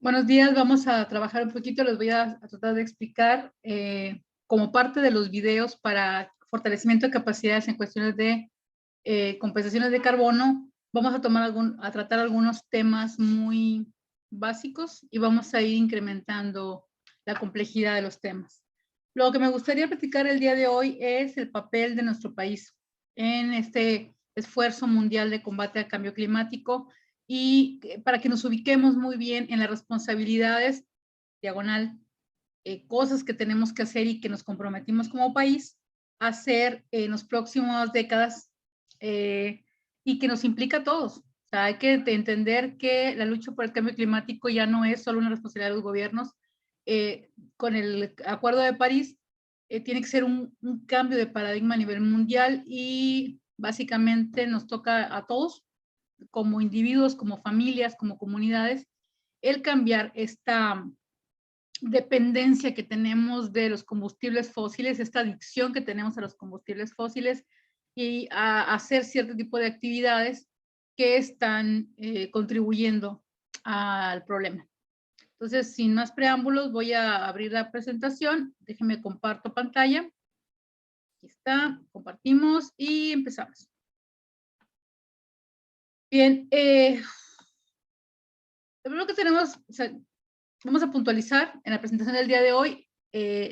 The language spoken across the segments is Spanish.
Buenos días, vamos a trabajar un poquito, les voy a tratar de explicar como parte de los videos para fortalecimiento de capacidades en cuestiones de compensaciones de carbono, vamos a tratar algunos temas muy básicos y vamos a ir incrementando la complejidad de los temas. Lo que me gustaría platicar el día de hoy es el papel de nuestro país en este esfuerzo mundial de combate al cambio climático y para que nos ubiquemos muy bien en las responsabilidades, diagonal, cosas que tenemos que hacer y que nos comprometimos como país a hacer en las próximas décadas y que nos implica a todos. O sea, hay que entender que la lucha por el cambio climático ya no es solo una responsabilidad de los gobiernos. Con el Acuerdo de París tiene que ser un cambio de paradigma a nivel mundial y básicamente nos toca a todos, como individuos, como familias, como comunidades, el cambiar esta dependencia que tenemos de los combustibles fósiles, esta adicción que tenemos a los combustibles fósiles y a hacer cierto tipo de actividades que están contribuyendo al problema. Entonces, sin más preámbulos, voy a abrir la presentación. Déjenme comparto pantalla. Aquí está, compartimos y empezamos. Bien, lo primero que tenemos, o sea, vamos a puntualizar en la presentación del día de hoy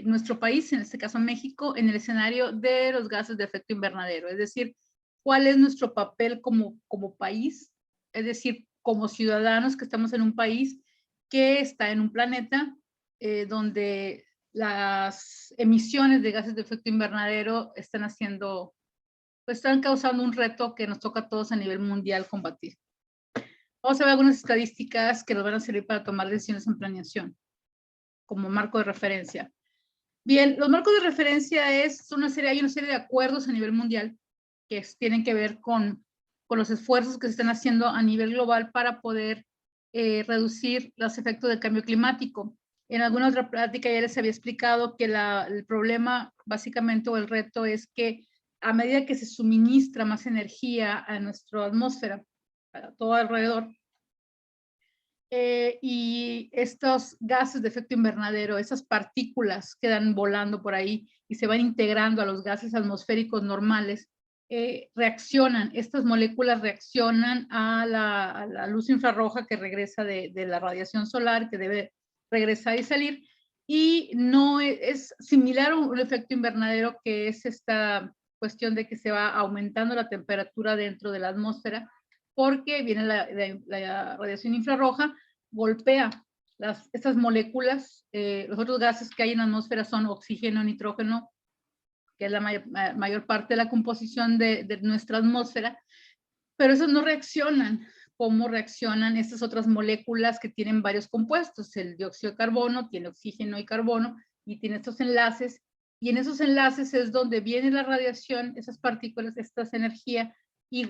nuestro país, en este caso México, en el escenario de los gases de efecto invernadero, es decir, cuál es nuestro papel como país, es decir, como ciudadanos que estamos en un país que está en un planeta donde las emisiones de gases de efecto invernadero están haciendo, pues están causando un reto que nos toca a todos a nivel mundial combatir. Vamos a ver algunas estadísticas que nos van a servir para tomar decisiones en planeación como marco de referencia. Bien, los marcos de referencia hay una serie de acuerdos a nivel mundial que tienen que ver con los esfuerzos que se están haciendo a nivel global para poder reducir los efectos del cambio climático. En alguna otra plática ya les había explicado que el problema básicamente o el reto es que a medida que se suministra más energía a nuestra atmósfera, a todo alrededor, y estos gases de efecto invernadero, esas partículas quedan volando por ahí y se van integrando a los gases atmosféricos normales, reaccionan, estas moléculas reaccionan a la luz infrarroja que regresa de la radiación solar, que debe regresar y salir, y no es similar a un efecto invernadero, que es esta cuestión de que se va aumentando la temperatura dentro de la atmósfera, porque viene la radiación infrarroja, golpea estas moléculas. Los otros gases que hay en la atmósfera son oxígeno, nitrógeno, que es la mayor parte de la composición de nuestra atmósfera, pero esos no reaccionan como reaccionan estas otras moléculas que tienen varios compuestos. El dióxido de carbono tiene oxígeno y carbono y tiene estos enlaces, y en esos enlaces es donde viene la radiación, esas partículas, esta energía, y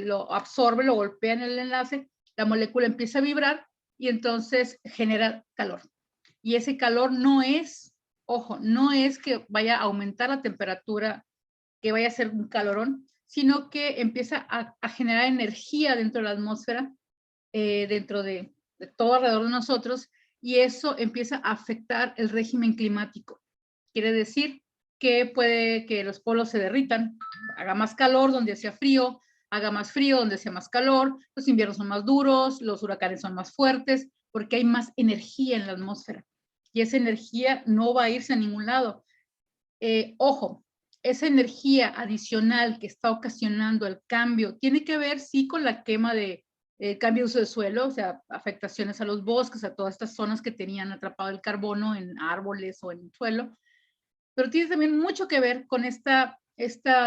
lo absorbe, lo golpea en el enlace, la molécula empieza a vibrar y entonces genera calor. Y ese calor no es, ojo, no es que vaya a aumentar la temperatura, que vaya a ser un calorón, sino que empieza a generar energía dentro de la atmósfera, dentro de todo alrededor de nosotros, y eso empieza a afectar el régimen climático. Quiere decir que puede que los polos se derritan, haga más calor donde hacía frío, haga más frío donde hacía más calor, los inviernos son más duros, los huracanes son más fuertes, porque hay más energía en la atmósfera. Y esa energía no va a irse a ningún lado. Ojo, esa energía adicional que está ocasionando el cambio tiene que ver, sí, con la quema de cambio de uso de suelo, o sea, afectaciones a los bosques, a todas estas zonas que tenían atrapado el carbono en árboles o en el suelo, pero tiene también mucho que ver con esta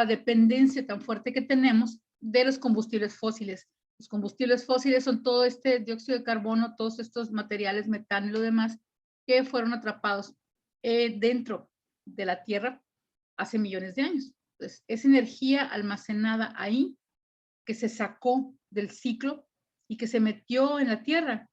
dependencia tan fuerte que tenemos de los combustibles fósiles. Los combustibles fósiles son todo este dióxido de carbono, todos estos materiales, metano y lo demás, que fueron atrapados dentro de la Tierra hace millones de años. Entonces, es energía almacenada ahí que se sacó del ciclo y que se metió en la Tierra.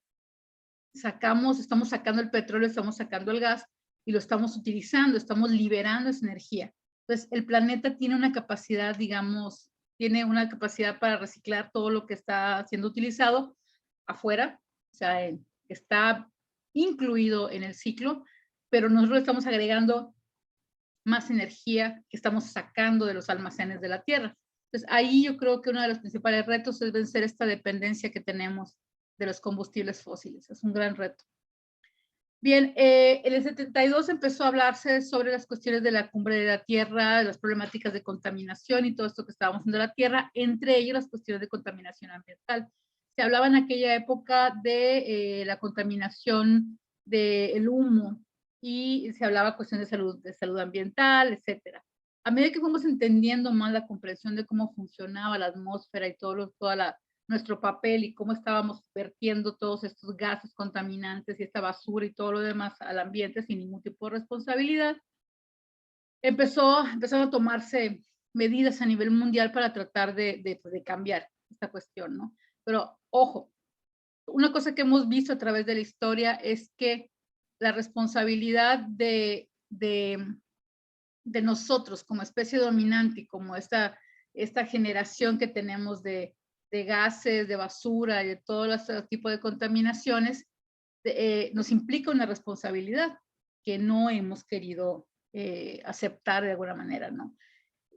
Estamos sacando el petróleo, estamos sacando el gas y lo estamos utilizando, estamos liberando esa energía. Entonces, el planeta tiene una capacidad, digamos, tiene una capacidad para reciclar todo lo que está siendo utilizado afuera, o sea, está incluido en el ciclo, pero nosotros estamos agregando más energía que estamos sacando de los almacenes de la Tierra. Entonces, ahí yo creo que uno de los principales retos es vencer esta dependencia que tenemos de los combustibles fósiles. Es un gran reto. Bien, en el 72 empezó a hablarse sobre las cuestiones de la cumbre de la Tierra, las problemáticas de contaminación y todo esto que estábamos haciendo en la Tierra, entre ellos las cuestiones de contaminación ambiental. Se hablaba en aquella época de la contaminación del humo y se hablaba cuestiones de salud ambiental, etcétera. A medida que fuimos entendiendo más la comprensión de cómo funcionaba la atmósfera y nuestro papel y cómo estábamos vertiendo todos estos gases contaminantes y esta basura y todo lo demás al ambiente sin ningún tipo de responsabilidad, empezaron a tomarse medidas a nivel mundial para tratar de cambiar esta cuestión, ¿no? Pero, ojo, una cosa que hemos visto a través de la historia es que la responsabilidad de nosotros como especie dominante y como esta generación que tenemos de gases, de basura y de todo este tipo de contaminaciones, nos implica una responsabilidad que no hemos querido aceptar de alguna manera, ¿no?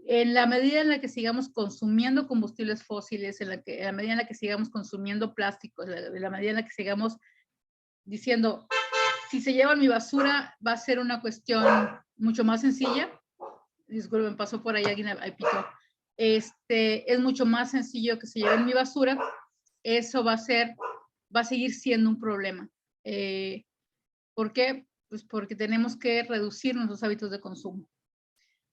En la medida en la que sigamos consumiendo combustibles fósiles, en la medida en la que sigamos consumiendo plásticos, en la medida en la que sigamos diciendo, si se llevan mi basura, va a ser una cuestión mucho más sencilla. Disculpen, pasó por ahí alguien al pito. Es mucho más sencillo que se lleven mi basura. Eso va a seguir siendo un problema. ¿Por qué? Pues porque tenemos que reducir nuestros hábitos de consumo.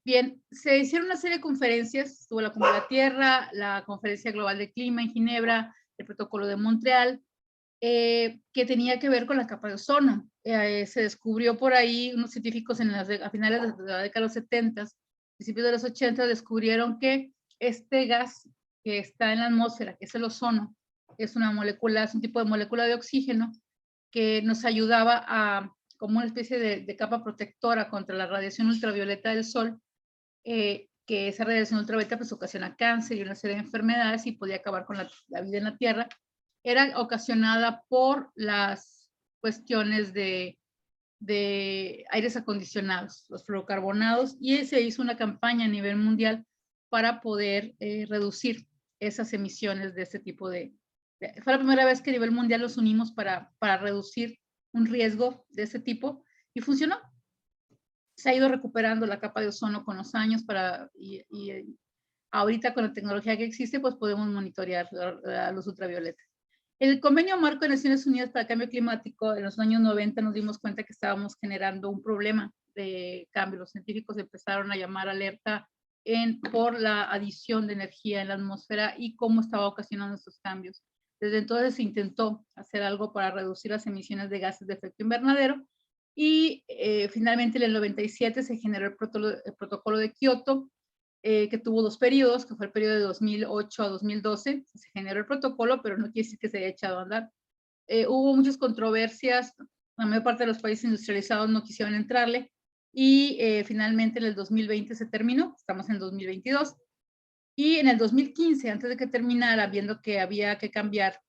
Bien, se hicieron una serie de conferencias, estuvo la Cumbre de la Tierra, la Conferencia Global de Clima en Ginebra, el Protocolo de Montreal, que tenía que ver con la capa de ozono. Se descubrió por ahí, unos científicos a finales de la década de los 70, principios de los 80, descubrieron que este gas que está en la atmósfera, que es el ozono, es una molécula, es un tipo de molécula de oxígeno que nos ayudaba como una especie de capa protectora contra la radiación ultravioleta del sol, que esa radiación ultravioleta pues ocasiona cáncer y una serie de enfermedades y podía acabar con la vida en la Tierra. Era ocasionada por las cuestiones de aires acondicionados, los fluorocarbonados, y se hizo una campaña a nivel mundial para poder reducir esas emisiones de este tipo fue la primera vez que a nivel mundial los unimos para reducir un riesgo de ese tipo y funcionó. Se ha ido recuperando la capa de ozono con los años y ahorita con la tecnología que existe pues podemos monitorear la luz ultravioleta. El Convenio Marco de Naciones Unidas para el Cambio Climático, en los años 90 nos dimos cuenta que estábamos generando un problema de cambio. Los científicos empezaron a llamar alerta por la adición de energía en la atmósfera y cómo estaba ocasionando estos cambios. Desde entonces se intentó hacer algo para reducir las emisiones de gases de efecto invernadero y finalmente en el 97 se generó el protocolo de Kioto, que tuvo 2 periodos, que fue el periodo de 2008 a 2012. Se generó el protocolo, pero no quiere decir que se haya echado a andar. Hubo muchas controversias, la mayor parte de los países industrializados no quisieron entrarle y finalmente en el 2020 se terminó, estamos en el 2022. Y en el 2015, antes de que terminara, viendo que había que cambiar,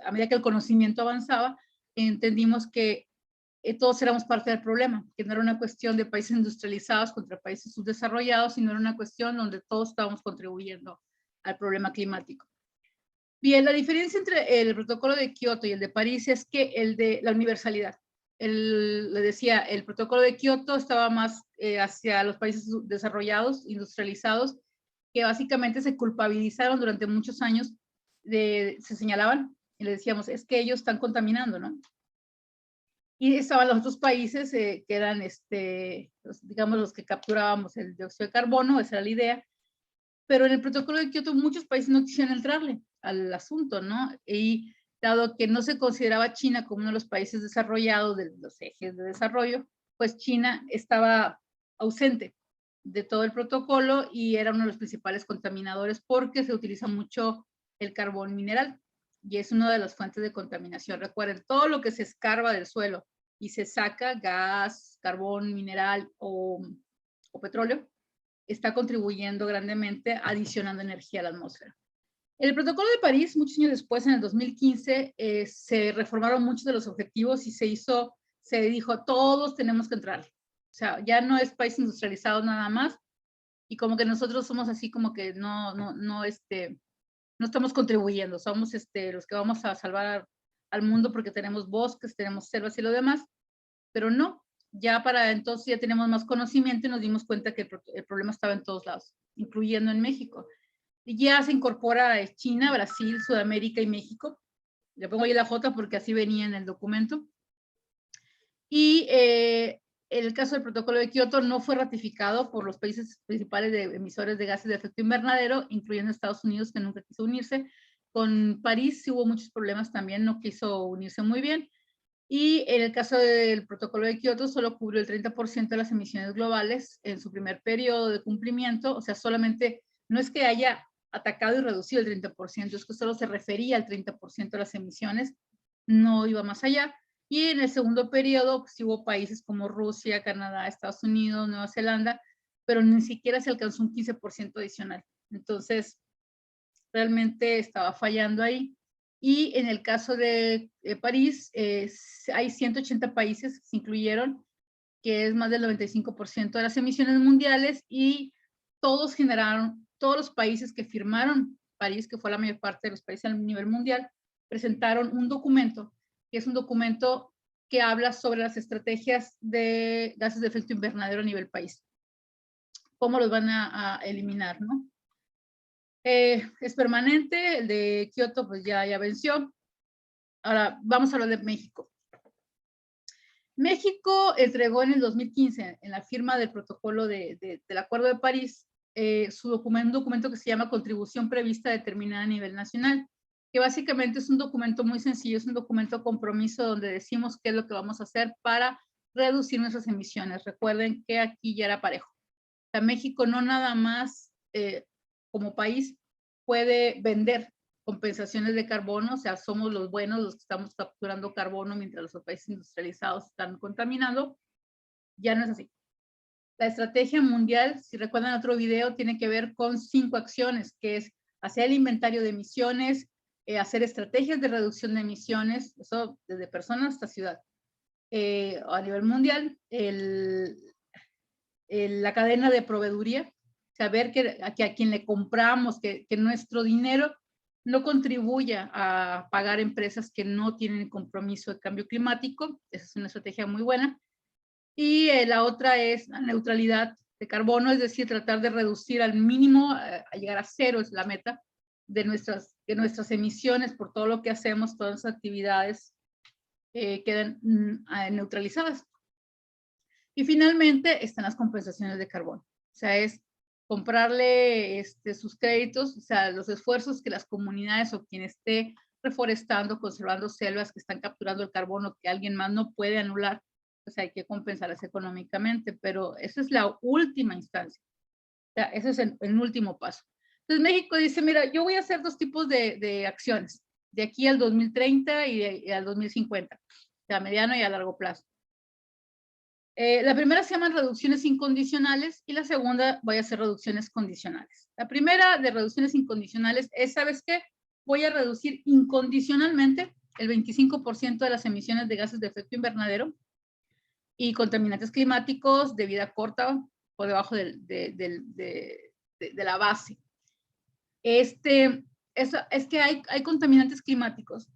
a medida que el conocimiento avanzaba, entendimos que todos éramos parte del problema, que no era una cuestión de países industrializados contra países subdesarrollados, sino era una cuestión donde todos estábamos contribuyendo al problema climático. Bien, la diferencia entre el protocolo de Kioto y el de París es que el de la universalidad. Le decía, el protocolo de Kioto estaba más hacia los países desarrollados, industrializados, que básicamente se culpabilizaron durante muchos años, se señalaban y le decíamos, es que ellos están contaminando, ¿no? Y estaban los otros países que eran, digamos, los que capturábamos el dióxido de carbono, esa era la idea. Pero en el protocolo de Kioto muchos países no quisieron entrarle al asunto, ¿no? Y dado que no se consideraba China como uno de los países desarrollados de los ejes de desarrollo, pues China estaba ausente de todo el protocolo y era uno de los principales contaminadores porque se utiliza mucho el carbón mineral y es una de las fuentes de contaminación. Recuerden, todo lo que se escarba del suelo y se saca gas, carbón, mineral o petróleo, está contribuyendo grandemente adicionando energía a la atmósfera. El protocolo de París, muchos años después, en el 2015, se reformaron muchos de los objetivos y se dijo, todos tenemos que entrar. O sea, ya no es país industrializado nada más, y como que nosotros somos así como que no estamos contribuyendo, somos los que vamos a salvar al mundo porque tenemos bosques, tenemos selvas y lo demás, pero no, ya para entonces ya tenemos más conocimiento y nos dimos cuenta que el problema estaba en todos lados, incluyendo en México. Y ya se incorpora China, Brasil, Sudamérica y México. Le pongo ahí la J porque así venía en el documento. Y el caso del protocolo de Kioto no fue ratificado por los países principales de emisores de gases de efecto invernadero, incluyendo Estados Unidos, que nunca quiso unirse. Con París sí hubo muchos problemas también, no quiso unirse muy bien. Y en el caso del protocolo de Kioto solo cubrió el 30% de las emisiones globales en su primer periodo de cumplimiento, o sea, solamente, no es que haya atacado y reducido el 30%, es que solo se refería al 30% de las emisiones, no iba más allá. Y en el segundo periodo, pues, hubo países como Rusia, Canadá, Estados Unidos, Nueva Zelanda, pero ni siquiera se alcanzó un 15% adicional. Entonces, realmente estaba fallando ahí. Y en el caso de París, hay 180 países que se incluyeron, que es más del 95% de las emisiones mundiales, y todos los países que firmaron París, que fue la mayor parte de los países a nivel mundial, presentaron un documento, que es un documento que habla sobre las estrategias de gases de efecto invernadero a nivel país. Cómo los van a eliminar, ¿no? Es permanente, el de Kioto pues ya venció. Ahora vamos a hablar de México. México entregó en el 2015, en la firma del protocolo del Acuerdo de París, un documento que se llama Contribución Prevista Determinada a Nivel Nacional, que básicamente es un documento muy sencillo, es un documento compromiso donde decimos qué es lo que vamos a hacer para reducir nuestras emisiones. Recuerden que aquí ya era parejo. O sea, México no nada más como país puede vender compensaciones de carbono, o sea, somos los buenos los que estamos capturando carbono mientras los países industrializados están contaminando. Ya no es así. La estrategia mundial, si recuerdan otro video, tiene que ver con 5 acciones, que es hacer el inventario de emisiones, hacer estrategias de reducción de emisiones, eso desde personas hasta ciudad. A nivel mundial, la cadena de proveeduría, saber que a quien le compramos, que nuestro dinero no contribuya a pagar empresas que no tienen compromiso de cambio climático. Esa es una estrategia muy buena. Y la otra es la neutralidad de carbono, es decir, tratar de reducir al mínimo, a llegar a cero es la meta de nuestras emisiones por todo lo que hacemos, todas las actividades quedan neutralizadas. Y finalmente están las compensaciones de carbono. O sea, es comprarle sus créditos, o sea, los esfuerzos que las comunidades o quien esté reforestando, conservando selvas que están capturando el carbono que alguien más no puede anular, pues hay que compensarlas económicamente, pero esa es la última instancia. O sea, ese es el último paso. Entonces México dice, mira, yo voy a hacer 2 tipos de acciones, de aquí al 2030 y al 2050, o sea, a mediano y a largo plazo. La primera se llaman reducciones incondicionales y la segunda voy a hacer reducciones condicionales. La primera de reducciones incondicionales es, ¿sabes qué? Voy a reducir incondicionalmente el 25% de las emisiones de gases de efecto invernadero y contaminantes climáticos de vida corta por debajo de la base. Es que hay contaminantes climáticos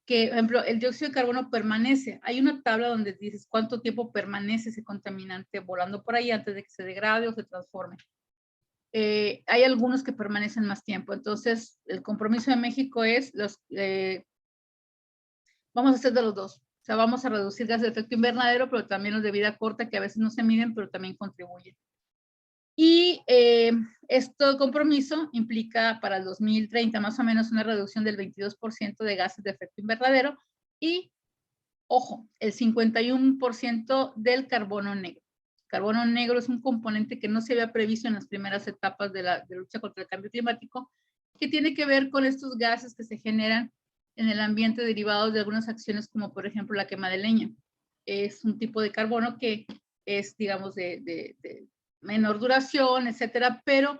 que, por ejemplo, el dióxido de carbono permanece. Hay una tabla donde dices cuánto tiempo permanece ese contaminante volando por ahí antes de que se degrade o se transforme. Hay algunos que permanecen más tiempo. Entonces, el compromiso de México es, vamos a hacer de los dos. O sea, vamos a reducir gases de efecto invernadero, pero también los de vida corta, que a veces no se miden, pero también contribuyen. Y este compromiso implica para el 2030 más o menos una reducción del 22% de gases de efecto invernadero y, ojo, el 51% del carbono negro. El carbono negro es un componente que no se había previsto en las primeras etapas de la lucha contra el cambio climático, que tiene que ver con estos gases que se generan en el ambiente derivados de algunas acciones como por ejemplo la quema de leña. Es un tipo de carbono que es, digamos, de menor duración, etcétera, pero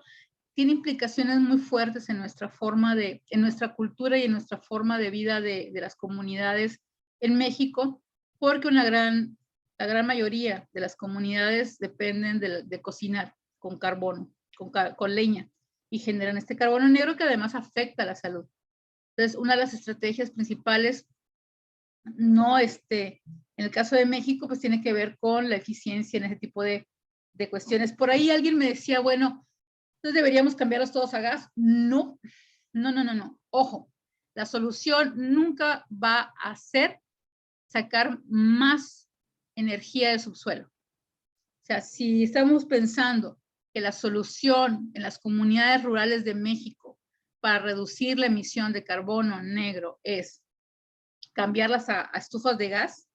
tiene implicaciones muy fuertes en nuestra en nuestra cultura y en nuestra forma de vida de las comunidades en México, porque la gran mayoría de las comunidades dependen de cocinar con carbono, con leña, y generan este carbono negro que además afecta a la salud. Entonces, una de las estrategias principales, en el caso de México, pues tiene que ver con la eficiencia en ese tipo de cuestiones. Por ahí alguien me decía, bueno, entonces deberíamos cambiarlos todos a gas. No, no, no, no, no. Ojo, la solución nunca va a ser sacar más energía del subsuelo. O sea, si estamos pensando que la solución en las comunidades rurales de México para reducir la emisión de carbono negro es cambiarlas a estufas de gas,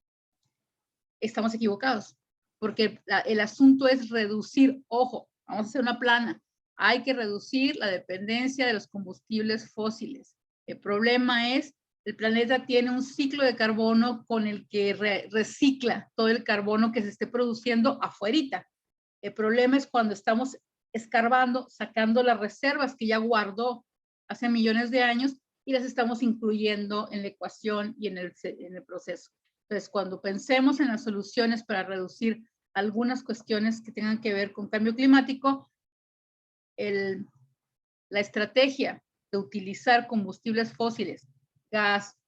estamos equivocados. Porque el asunto es reducir, ojo, vamos a hacer una plana, hay que reducir la dependencia de los combustibles fósiles. El problema es, el planeta tiene un ciclo de carbono con el que recicla todo el carbono que se esté produciendo afuerita. El problema es cuando estamos escarbando, sacando las reservas que ya guardó hace millones de años y las estamos incluyendo en la ecuación y en el proceso. Entonces, cuando pensemos en las soluciones para reducir algunas cuestiones que tengan que ver con cambio climático, la estrategia de utilizar combustibles fósiles, gas,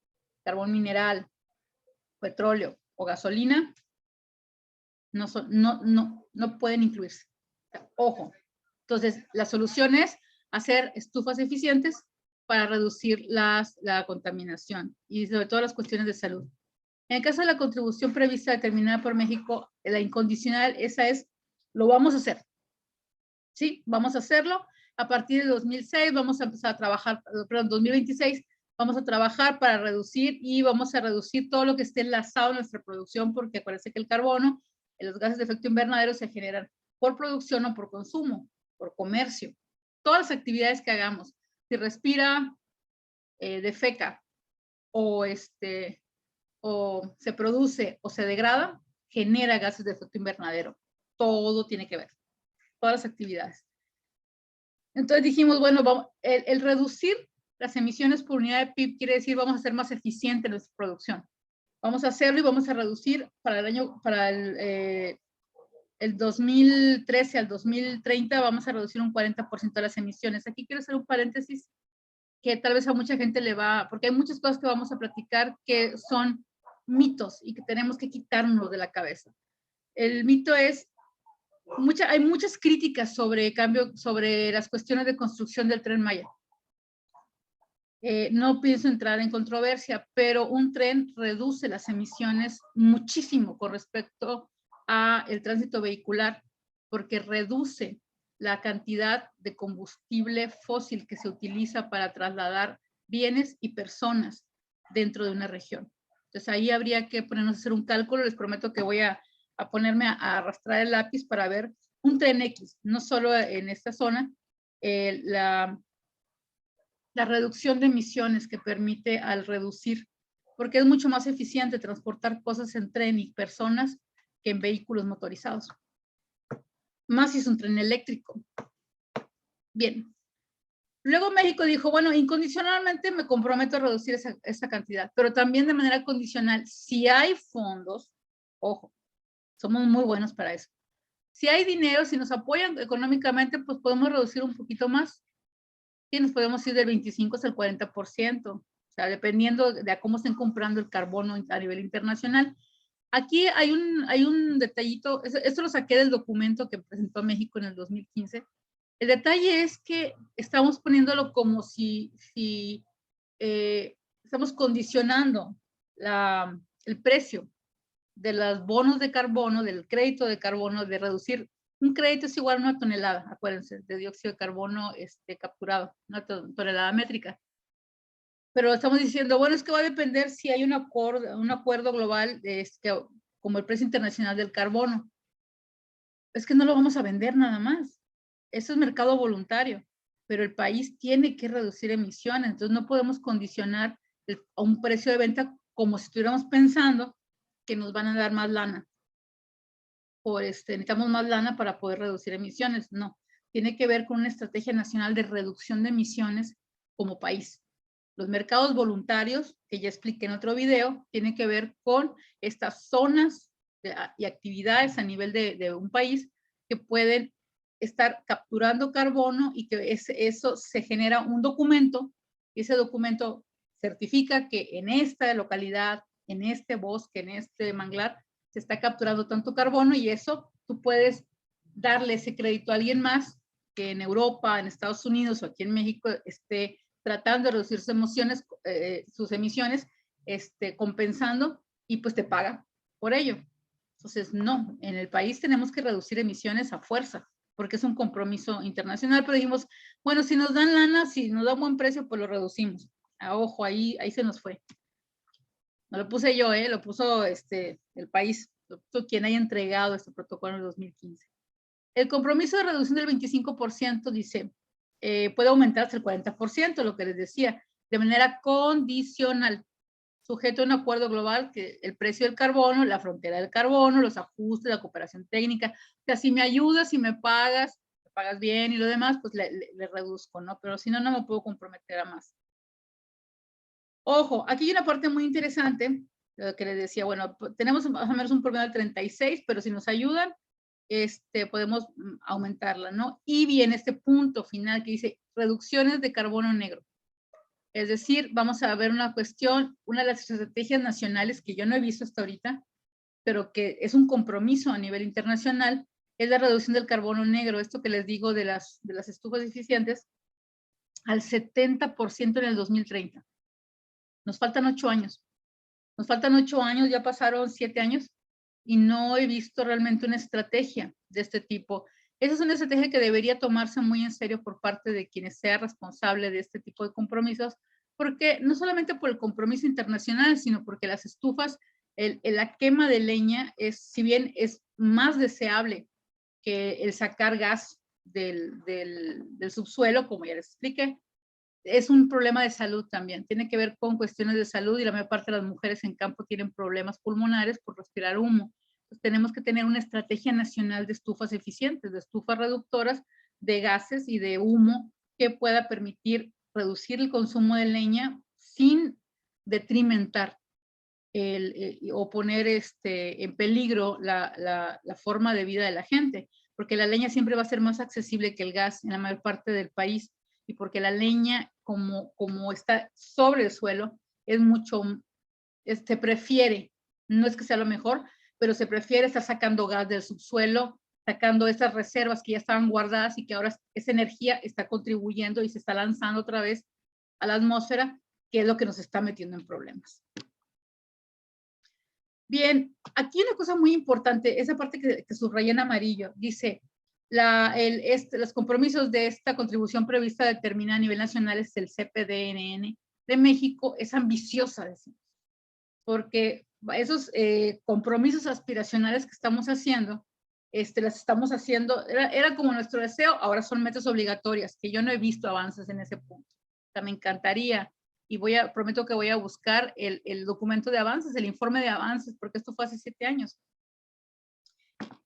carbón mineral, petróleo o gasolina, no pueden incluirse. Ojo. Entonces, la solución es hacer estufas eficientes para reducir la contaminación y sobre todo las cuestiones de salud. En el caso de la contribución prevista determinada por México, la incondicional, esa es, lo vamos a hacer. Sí, vamos a hacerlo. A partir de 2006 vamos a empezar a trabajar, perdón, 2026 vamos a trabajar para reducir y vamos a reducir todo lo que esté enlazado a nuestra producción, porque parece que el carbono, los gases de efecto invernadero se generan por producción o por consumo, por comercio. Todas las actividades que hagamos, si respira, defeca o se produce o se degrada, genera gases de efecto invernadero. Todo tiene que ver, todas las actividades. Entonces dijimos, bueno, el reducir las emisiones por unidad de PIB quiere decir vamos a ser más eficiente en nuestra producción. Vamos a hacerlo y vamos a reducir para el 2013 al 2030 vamos a reducir un 40% de las emisiones. Aquí quiero hacer un paréntesis que tal vez a mucha gente le va, porque hay muchas cosas que vamos a platicar que son mitos y que tenemos que quitarnos de la cabeza. El mito es, hay muchas críticas sobre las cuestiones de construcción del Tren Maya. No pienso entrar en controversia, pero un tren reduce las emisiones muchísimo con respecto al tránsito vehicular, porque reduce la cantidad de combustible fósil que se utiliza para trasladar bienes y personas dentro de una región. Entonces ahí habría que ponernos a hacer un cálculo. Les prometo que voy a ponerme a arrastrar el lápiz para ver un tren X, no solo en esta zona, la reducción de emisiones que permite al reducir, porque es mucho más eficiente transportar cosas en tren y personas que en vehículos motorizados. Más si es un tren eléctrico. Bien. Luego México dijo, bueno, incondicionalmente me comprometo a reducir esa cantidad, pero también de manera condicional, si hay fondos, ojo, somos muy buenos para eso. Si hay dinero, si nos apoyan económicamente, pues podemos reducir un poquito más. Sí, nos podemos ir del 25 hasta el 40%, o sea, dependiendo de cómo estén comprando el carbono a nivel internacional. Aquí hay un detallito, esto lo saqué del documento que presentó México en el 2015. El detalle es que estamos poniéndolo como si estamos condicionando el precio de los bonos de carbono, del crédito de carbono, de reducir. Un crédito es igual a 1 tonelada, acuérdense, de dióxido de carbono capturado, 1 tonelada métrica. Pero estamos diciendo, bueno, es que va a depender si hay un acuerdo global como el precio internacional del carbono. Es que no lo vamos a vender nada más. Eso es mercado voluntario, pero el país tiene que reducir emisiones, entonces no podemos condicionar a un precio de venta como si estuviéramos pensando que nos van a dar más lana. Necesitamos más lana para poder reducir emisiones. No, tiene que ver con una estrategia nacional de reducción de emisiones como país. Los mercados voluntarios, que ya expliqué en otro video, tienen que ver con estas zonas y actividades a nivel de un país que pueden estar capturando carbono y que eso se genera un documento, y ese documento certifica que en esta localidad, en este bosque, en este manglar, se está capturando tanto carbono, y eso tú puedes darle ese crédito a alguien más que en Europa, en Estados Unidos o aquí en México esté tratando de reducir sus emisiones, compensando, y pues te paga por ello. Entonces, no, en el país tenemos que reducir emisiones a fuerza, porque es un compromiso internacional, pero dijimos, bueno, si nos dan lana, si nos da un buen precio, pues lo reducimos. Ojo, ahí se nos fue. No lo puse yo, lo puso el país, lo puso quien haya entregado este protocolo en el 2015. El compromiso de reducción del 25%, dice, puede aumentar hasta el 40%, lo que les decía, de manera condicional, sujeto a un acuerdo global, que el precio del carbono, la frontera del carbono, los ajustes, la cooperación técnica. O sea, si me ayudas, si me pagas bien y lo demás, pues le reduzco, ¿no? Pero si no, no me puedo comprometer a más. Ojo, aquí hay una parte muy interesante, que les decía, bueno, tenemos más o menos un promedio de 36, pero si nos ayudan, podemos aumentarla, ¿no? Y viene este punto final que dice reducciones de carbono negro. Es decir, vamos a ver una cuestión, una de las estrategias nacionales que yo no he visto hasta ahorita, pero que es un compromiso a nivel internacional, es la reducción del carbono negro. Esto que les digo de las estufas eficientes, al 70% en el 2030. Nos faltan 8 años. Nos faltan 8 años, ya pasaron 7 años, y no he visto realmente una estrategia de este tipo. Esa es una estrategia que debería tomarse muy en serio por parte de quienes sea responsable de este tipo de compromisos, porque no solamente por el compromiso internacional, sino porque las estufas, la quema de leña, si bien es más deseable que el sacar gas del subsuelo, como ya les expliqué, es un problema de salud también. Tiene que ver con cuestiones de salud, y la mayor parte de las mujeres en campo tienen problemas pulmonares por respirar humo. Entonces, tenemos que tener una estrategia nacional de estufas eficientes, de estufas reductoras de gases y de humo, que pueda permitir reducir el consumo de leña sin detrimentar o poner en peligro la forma de vida de la gente, porque la leña siempre va a ser más accesible que el gas en la mayor parte del país, y porque la leña, como está sobre el suelo, es mucho, se prefiere, no es que sea lo mejor, pero se prefiere estar sacando gas del subsuelo, sacando esas reservas que ya estaban guardadas y que ahora esa energía está contribuyendo y se está lanzando otra vez a la atmósfera, que es lo que nos está metiendo en problemas. Bien, aquí una cosa muy importante, esa parte que subrayé en amarillo, dice, los compromisos de esta contribución prevista determinada a nivel nacional es el CPDNN de México, es ambiciosa, decimos, porque esos compromisos aspiracionales que estamos haciendo, las estamos haciendo, era como nuestro deseo, ahora son metas obligatorias, que yo no he visto avances en ese punto. O sea, me encantaría, y prometo que voy a buscar el documento de avances, el informe de avances, porque esto fue hace 7 años.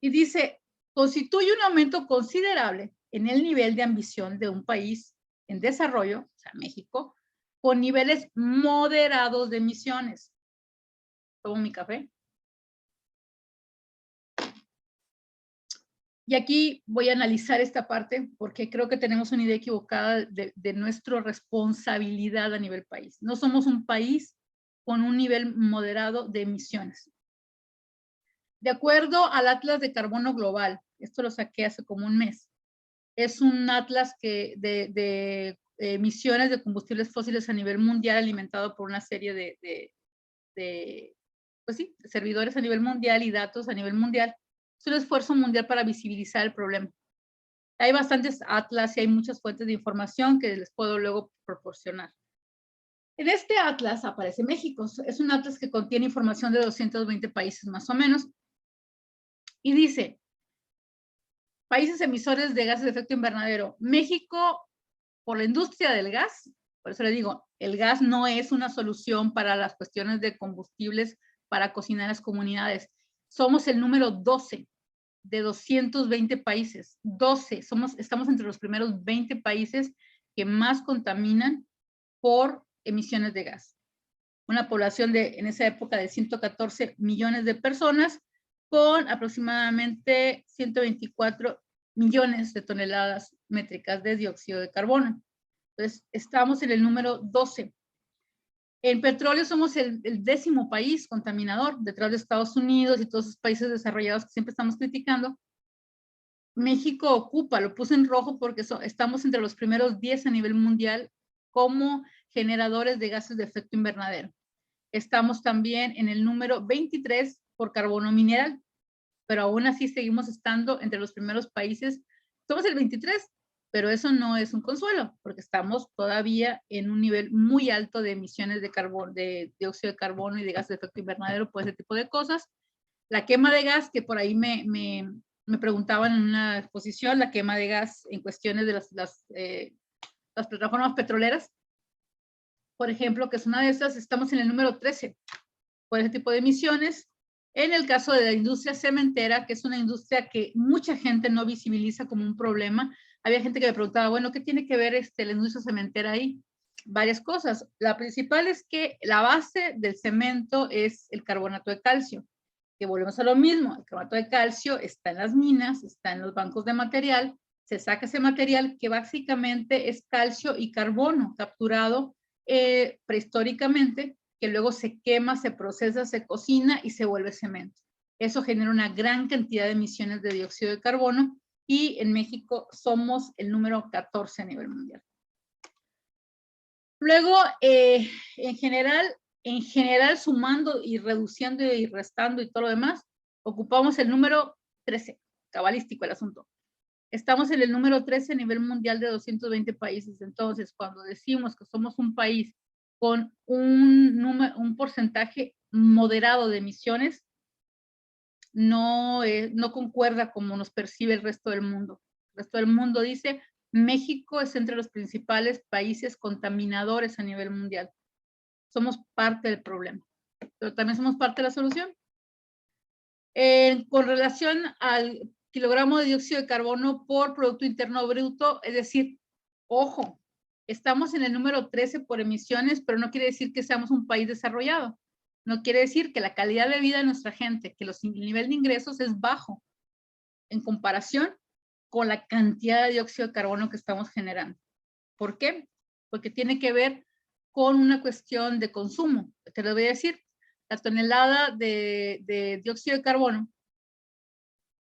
Y dice, constituye un aumento considerable en el nivel de ambición de un país en desarrollo, o sea, México, con niveles moderados de emisiones. Tomo mi café. Y aquí voy a analizar esta parte, porque creo que tenemos una idea equivocada de nuestra responsabilidad a nivel país. No somos un país con un nivel moderado de emisiones. De acuerdo al Atlas de Carbono Global, esto lo saqué hace como un mes, es un atlas de emisiones de combustibles fósiles a nivel mundial, alimentado por una serie de servidores a nivel mundial y datos a nivel mundial. Es un esfuerzo mundial para visibilizar el problema. Hay bastantes atlas y hay muchas fuentes de información que les puedo luego proporcionar. En este atlas aparece México. Es un atlas que contiene información de 220 países más o menos. Y dice, países emisores de gases de efecto invernadero. México, por la industria del gas, por eso le digo, el gas no es una solución para las cuestiones de combustibles para cocinar en las comunidades. Somos el número 12 de 220 países, estamos entre los primeros 20 países que más contaminan por emisiones de gas. Una población en esa época de 114 millones de personas con aproximadamente 124 millones de toneladas métricas de dióxido de carbono. Entonces, estamos en el número 12. En petróleo somos el 10º país contaminador, detrás de Estados Unidos y todos esos países desarrollados que siempre estamos criticando. México ocupa, lo puse en rojo porque estamos entre los primeros 10 a nivel mundial como generadores de gases de efecto invernadero. Estamos también en el número 23 por carbono mineral, pero aún así seguimos estando entre los primeros países. Somos el 23, pero eso no es un consuelo, porque estamos todavía en un nivel muy alto de emisiones de carbono, de dióxido de carbono y de gases de efecto invernadero, por ese tipo de cosas. La quema de gas, que por ahí me preguntaban en una exposición, la quema de gas en cuestiones de las plataformas petroleras, por ejemplo, que es una de esas, estamos en el número 13 por ese tipo de emisiones. En el caso de la industria cementera, que es una industria que mucha gente no visibiliza como un problema, había gente que me preguntaba, bueno, ¿qué tiene que ver la industria cementera ahí? Varias cosas. La principal es que la base del cemento es el carbonato de calcio, que volvemos a lo mismo. El carbonato de calcio está en las minas, está en los bancos de material, se saca ese material que básicamente es calcio y carbono capturado prehistóricamente, que luego se quema, se procesa, se cocina y se vuelve cemento. Eso genera una gran cantidad de emisiones de dióxido de carbono y en México somos el número 14 a nivel mundial. Luego, en general, sumando y reduciendo y restando y todo lo demás, ocupamos el número 13, cabalístico el asunto. Estamos en el número 13 a nivel mundial de 220 países. Entonces, cuando decimos que somos un país con un porcentaje moderado de emisiones, no concuerda como nos percibe el resto del mundo. El resto del mundo dice, México es entre los principales países contaminadores a nivel mundial. Somos parte del problema, pero también somos parte de la solución. Con relación al kilogramo de dióxido de carbono por Producto Interno Bruto, es decir, ojo, estamos en el número 13 por emisiones, pero no quiere decir que seamos un país desarrollado. No quiere decir que la calidad de vida de nuestra gente, que el nivel de ingresos es bajo en comparación con la cantidad de dióxido de carbono que estamos generando. ¿Por qué? Porque tiene que ver con una cuestión de consumo. Te lo voy a decir, la tonelada de dióxido de carbono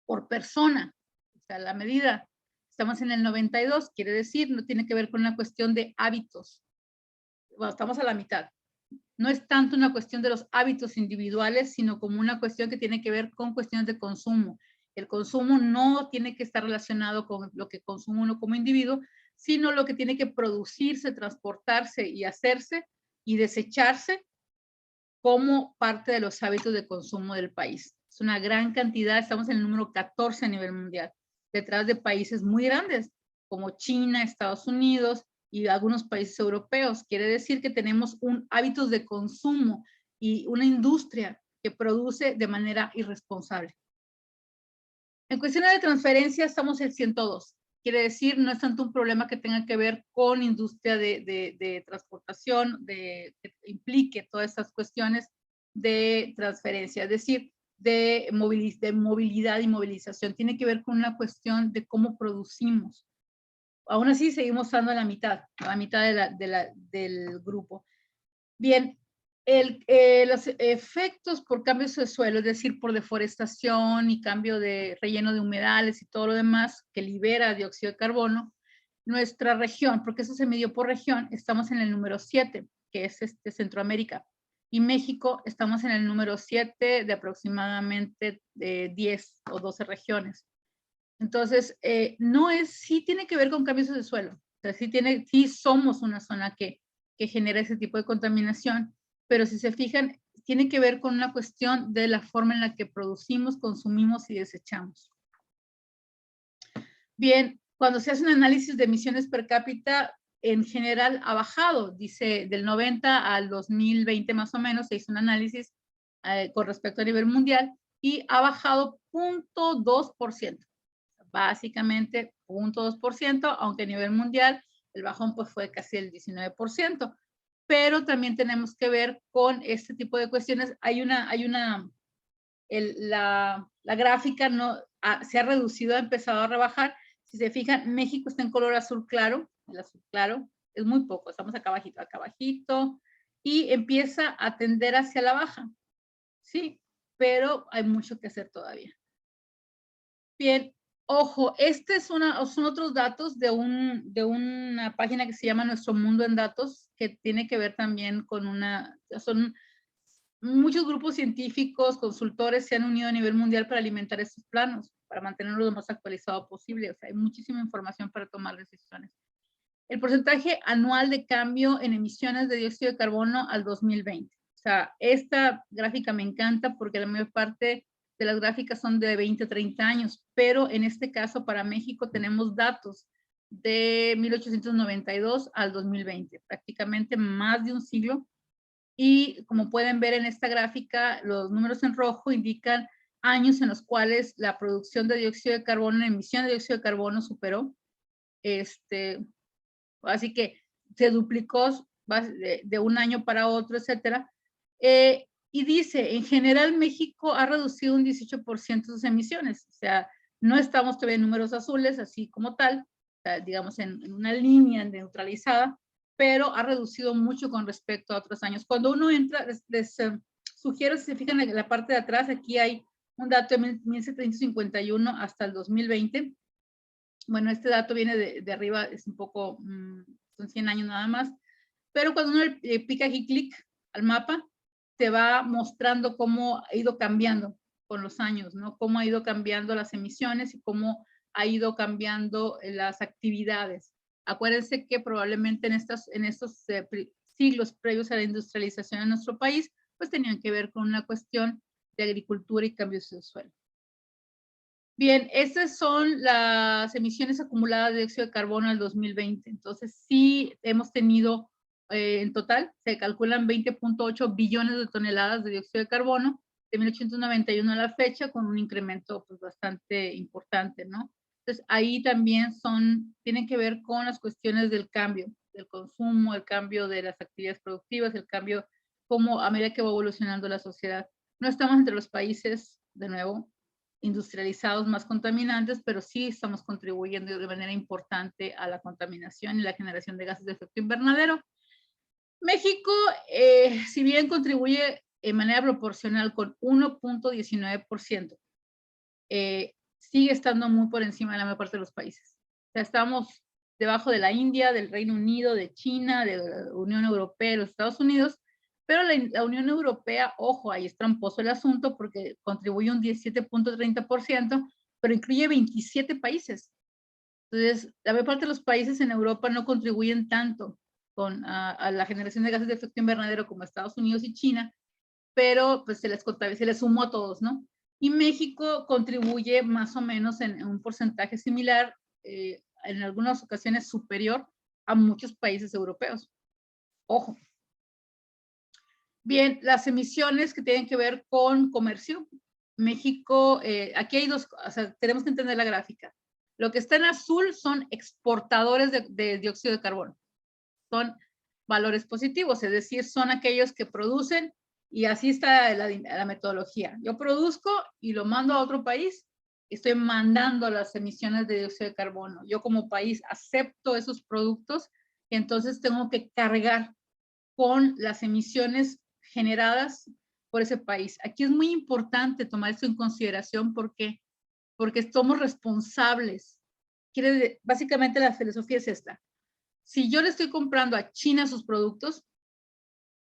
por persona, o sea, la medida, estamos en el 92, quiere decir, no tiene que ver con una cuestión de hábitos. Bueno, estamos a la mitad. No es tanto una cuestión de los hábitos individuales, sino como una cuestión que tiene que ver con cuestiones de consumo. El consumo no tiene que estar relacionado con lo que consume uno como individuo, sino lo que tiene que producirse, transportarse y hacerse y desecharse como parte de los hábitos de consumo del país. Es una gran cantidad, estamos en el número 14 a nivel mundial, detrás de países muy grandes como China, Estados Unidos y algunos países europeos. Quiere decir que tenemos hábitos de consumo y una industria que produce de manera irresponsable. En cuestiones de transferencia estamos en 102. Quiere decir, no es tanto un problema que tenga que ver con industria de transportación, que implique todas estas cuestiones de transferencia, es decir, de movilidad y movilización. Tiene que ver con una cuestión de cómo producimos. Aún así, seguimos estando a la mitad del grupo. Bien, los efectos por cambios de suelo, es decir, por deforestación y cambio de relleno de humedales y todo lo demás que libera dióxido de carbono, nuestra región, porque eso se midió por región, estamos en el número 7, que es Centroamérica, y México estamos en el número 7 de aproximadamente 10 o 12 regiones. Entonces, sí tiene que ver con cambios de suelo, o sea, sí somos una zona que genera ese tipo de contaminación, pero si se fijan, tiene que ver con una cuestión de la forma en la que producimos, consumimos y desechamos. Bien, cuando se hace un análisis de emisiones per cápita, en general ha bajado, dice del 90 al 2020 más o menos, se hizo un análisis con respecto a nivel mundial, y ha bajado 0.2%. Básicamente 0.2%, aunque a nivel mundial el bajón pues fue casi el 19%. Pero también tenemos que ver con este tipo de cuestiones. La gráfica no, se ha reducido, ha empezado a rebajar. Si se fijan, México está en color azul claro, el azul claro es muy poco, estamos acá abajito, y empieza a tender hacia la baja, sí, pero hay mucho que hacer todavía. Bien, ojo, son otros datos de una página que se llama Nuestro Mundo en Datos, que tiene que ver también con son muchos grupos científicos, consultores se han unido a nivel mundial para alimentar estos planos, para mantenerlos lo más actualizado posible. O sea, hay muchísima información para tomar decisiones. El porcentaje anual de cambio en emisiones de dióxido de carbono al 2020. O sea, esta gráfica me encanta porque la mayor parte de las gráficas son de 20 a 30 años, pero en este caso para México tenemos datos de 1892 al 2020, prácticamente más de un siglo. Y como pueden ver en esta gráfica, los números en rojo indican años en los cuales la producción de dióxido de carbono, la emisión de dióxido de carbono superó. Así que se duplicó de un año para otro, etcétera. Y dice, en general México ha reducido un 18% sus emisiones. O sea, no estamos todavía en números azules, así como tal, o sea, digamos en una línea neutralizada, pero ha reducido mucho con respecto a otros años. Cuando uno entra, les sugiero, si se fijan en la parte de atrás, aquí hay un dato de 1751 hasta el 2020. Bueno, este dato viene de arriba, es un poco, son 100 años nada más, pero cuando uno pica aquí clic al mapa, te va mostrando cómo ha ido cambiando con los años, ¿no? Cómo ha ido cambiando las emisiones y cómo ha ido cambiando las actividades. Acuérdense que probablemente en estos siglos previos a la industrialización en nuestro país, pues tenían que ver con una cuestión de agricultura y cambios de suelo. Bien, estas son las emisiones acumuladas de dióxido de carbono al 2020. Entonces, sí hemos tenido, en total, se calculan 20.8 billones de toneladas de dióxido de carbono de 1891 a la fecha, con un incremento pues, bastante importante, ¿no? Entonces, ahí también tienen que ver con las cuestiones del cambio, del consumo, el cambio de las actividades productivas, el cambio como a medida que va evolucionando la sociedad. No estamos entre los países, de nuevo, industrializados más contaminantes, pero sí estamos contribuyendo de manera importante a la contaminación y la generación de gases de efecto invernadero. México, si bien contribuye de manera proporcional con 1.19%, sigue estando muy por encima de la mayor parte de los países. O sea, estamos debajo de la India, del Reino Unido, de China, de la Unión Europea, de los Estados Unidos, pero la Unión Europea, ojo, ahí es tramposo el asunto porque contribuye un 17.30%, pero incluye 27 países. Entonces, la mayor parte de los países en Europa no contribuyen tanto a la generación de gases de efecto invernadero como Estados Unidos y China, pero pues se les sumó a todos, ¿no? Y México contribuye más o menos en un porcentaje similar, en algunas ocasiones superior a muchos países europeos. Ojo. Bien, las emisiones que tienen que ver con comercio. México, aquí hay dos, o sea, tenemos que entender la gráfica. Lo que está en azul son exportadores de dióxido de carbono. Son valores positivos, es decir, son aquellos que producen y así está la metodología. Yo produzco y lo mando a otro país y estoy mandando las emisiones de dióxido de carbono. Yo como país acepto esos productos y entonces tengo que cargar con las emisiones generadas por ese país. Aquí es muy importante tomar esto en consideración porque somos responsables. Básicamente la filosofía es esta. Si yo le estoy comprando a China sus productos,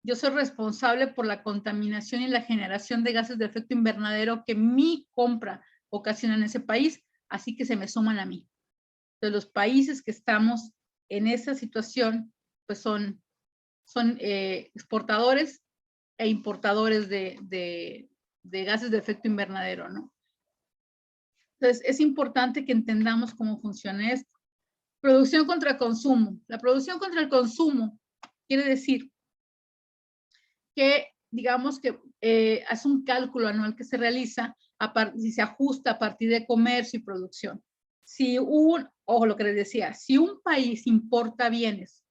yo soy responsable por la contaminación y la generación de gases de efecto invernadero que mi compra ocasiona en ese país, así que se me suman a mí. Entonces, los países que estamos en esa situación, pues son exportadores e importadores de gases de efecto invernadero, ¿no? Entonces, es importante que entendamos cómo funciona esto. Producción contra consumo. La producción contra el consumo quiere decir que, digamos que es un cálculo anual que se realiza si se ajusta a partir de comercio y producción. Ojo lo que les decía, si un país importa bienes,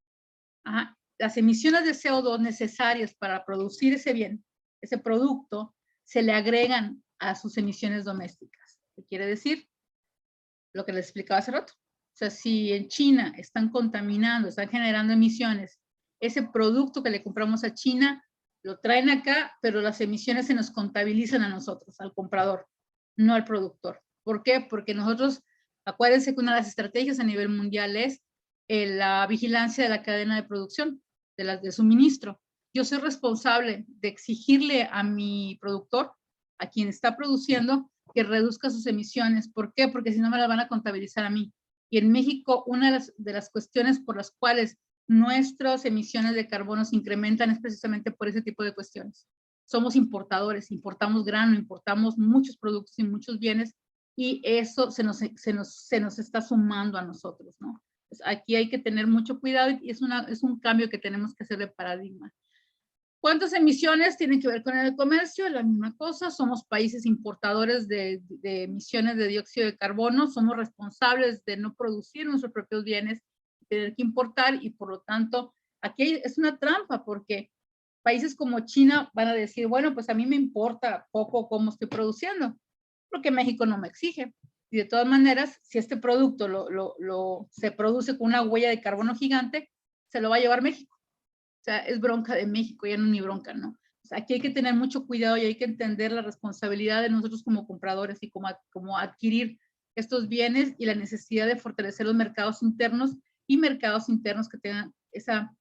las emisiones de CO2 necesarias para producir ese bien, ese producto, se le agregan a sus emisiones domésticas. ¿Qué quiere decir? Lo que les explicaba hace rato. O sea, si en China están contaminando, están generando emisiones, ese producto que le compramos a China, lo traen acá, pero las emisiones se nos contabilizan a nosotros, al comprador, no al productor. ¿Por qué? Porque nosotros, acuérdense que una de las estrategias a nivel mundial es la vigilancia de la cadena de producción, de suministro. Yo soy responsable de exigirle a mi productor, a quien está produciendo, que reduzca sus emisiones. ¿Por qué? Porque si no me las van a contabilizar a mí. Y en México, una de las cuestiones por las cuales nuestras emisiones de carbono se incrementan es precisamente por ese tipo de cuestiones. Somos importadores, importamos grano, importamos muchos productos y muchos bienes, y eso se nos está sumando a nosotros, ¿no? Pues aquí hay que tener mucho cuidado y es un cambio que tenemos que hacer de paradigma. ¿Cuántas emisiones tienen que ver con el comercio? La misma cosa, somos países importadores de emisiones de dióxido de carbono, somos responsables de no producir nuestros propios bienes, tener que importar, y por lo tanto, aquí es una trampa, porque países como China van a decir, bueno, pues a mí me importa poco cómo estoy produciendo, porque México no me exige. Y de todas maneras, si este producto se produce con una huella de carbono gigante, se lo va a llevar México. O sea, es bronca de México, ya no es ni bronca, ¿no? O sea, aquí hay que tener mucho cuidado y hay que entender la responsabilidad de nosotros como compradores y como adquirir estos bienes, y la necesidad de fortalecer los mercados internos y mercados internos que tengan esa,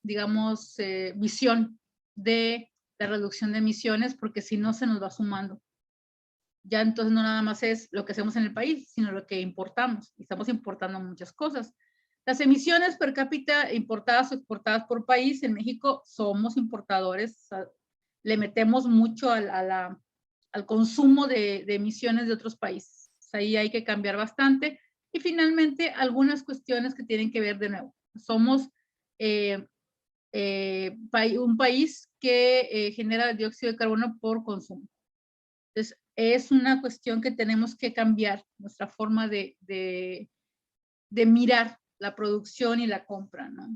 digamos, visión de la reducción de emisiones, porque si no se nos va sumando. Ya entonces no nada más es lo que hacemos en el país, sino lo que importamos. Y estamos importando muchas cosas. Las emisiones per cápita importadas o exportadas por país, en México somos importadores, o sea, le metemos mucho al consumo de emisiones de otros países. O sea, ahí hay que cambiar bastante. Y finalmente, algunas cuestiones que tienen que ver de nuevo. Somos un país que genera dióxido de carbono por consumo. Entonces, es una cuestión que tenemos que cambiar nuestra forma de mirar la producción y la compra, ¿no?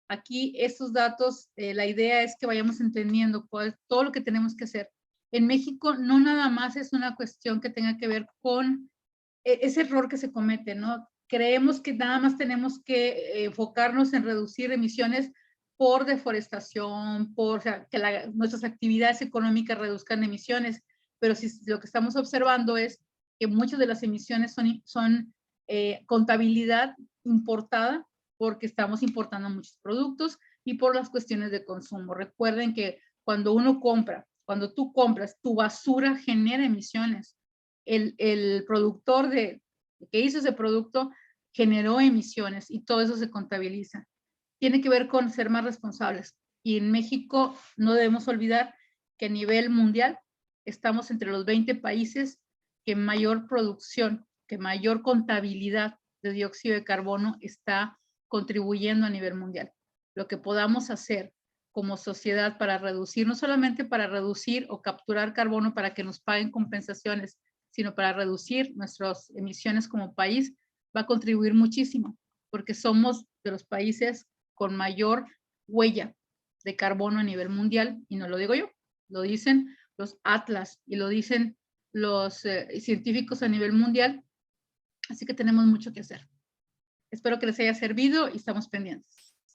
Aquí estos datos, la idea es que vayamos entendiendo todo lo que tenemos que hacer. En México no nada más es una cuestión que tenga que ver con ese error que se comete, ¿no? Creemos que nada más tenemos que enfocarnos en reducir emisiones por deforestación, o sea, que nuestras actividades económicas reduzcan emisiones, pero si lo que estamos observando es que muchas de las emisiones son contabilidad importada, porque estamos importando muchos productos y por las cuestiones de consumo. Recuerden que cuando tú compras, tu basura genera emisiones. El productor que hizo ese producto generó emisiones y todo eso se contabiliza. Tiene que ver con ser más responsables. Y en México no debemos olvidar que a nivel mundial estamos entre los 20 países que mayor producción, que mayor contabilidad de dióxido de carbono está contribuyendo a nivel mundial. Lo que podamos hacer como sociedad para reducir, no solamente para reducir o capturar carbono para que nos paguen compensaciones, sino para reducir nuestras emisiones como país, va a contribuir muchísimo, porque somos de los países con mayor huella de carbono a nivel mundial, y no lo digo yo, lo dicen los atlas y lo dicen los científicos a nivel mundial, así que tenemos mucho que hacer. Espero que les haya servido y estamos pendientes.